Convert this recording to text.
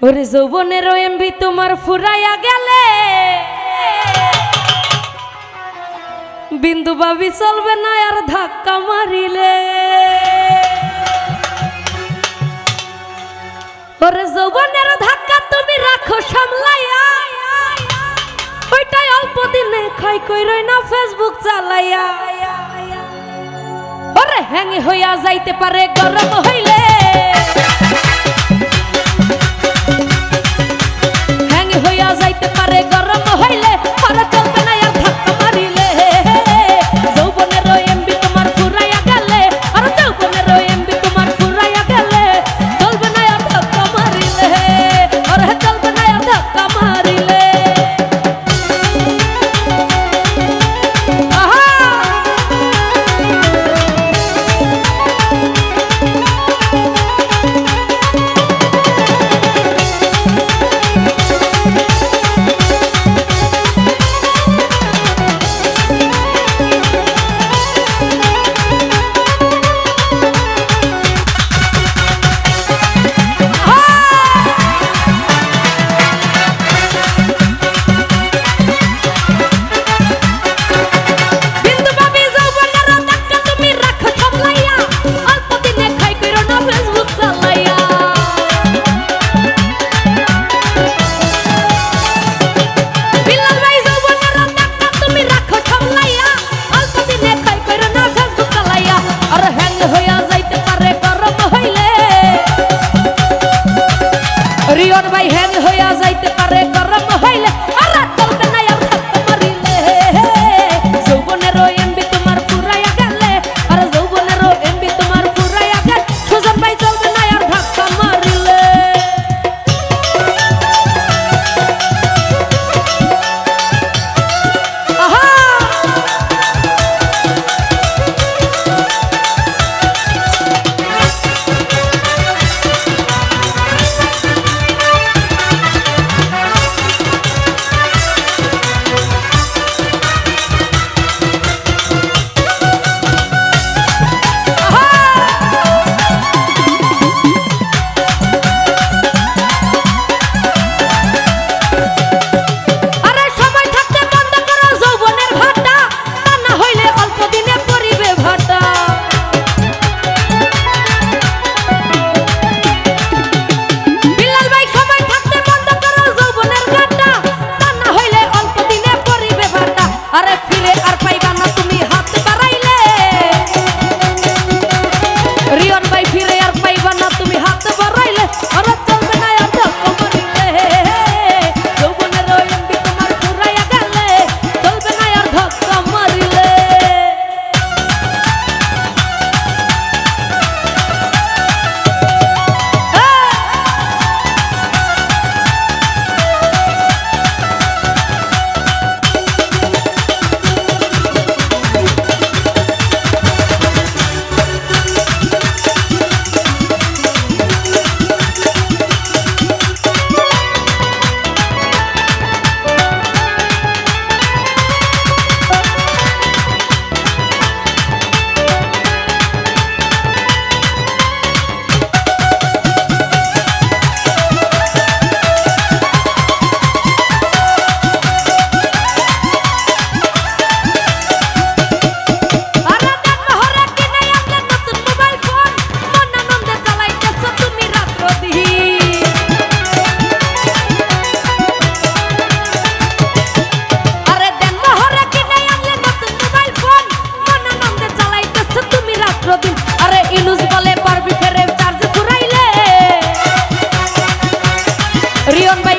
ওরে যৌবনের এমবি তোমার ফুরাইয়া গেলে বিন্দু ভাবি চলবে না আর ধাক্কা মারিলে। ওরে যৌবনের ধাক্কা তুমি রাখো সামলাইয়া, ওইটাই অল্প দিনে খাই কইরই না ফেসবুক চালাইয়া। ওরে হ্যাঙ্গি হইয়া যাইতে পারে গরম হইলে, হ্যাঙ্গি হইয়া যাইতে পারে গরম হইলে, আর চলবে না আর ধাক্কা মারিলে। যৌবনের এমবি তোমার ফুরাইয়া গেলে, আর যৌবনের এমবি তোমার ফুরাইয়া গেলে, চলবে না আর ধাক্কা মারিলে, আর চলবে না আর ধাক্কা মারিলে। রিয়ন ভাই হ্যাং হইয়া যাইতে পারে গরম হইলে, আর চলবে না আর ধাক্কা মারিলে। যৌবনের এমবি তোমার ফুরাইয়া গেলে, আর যৌবনের এমবি তোমার ফুরাইয়া গেলে, সুজন ভাই চলবে না আর ধাক্কা মারিলে। রিয়ন ভাই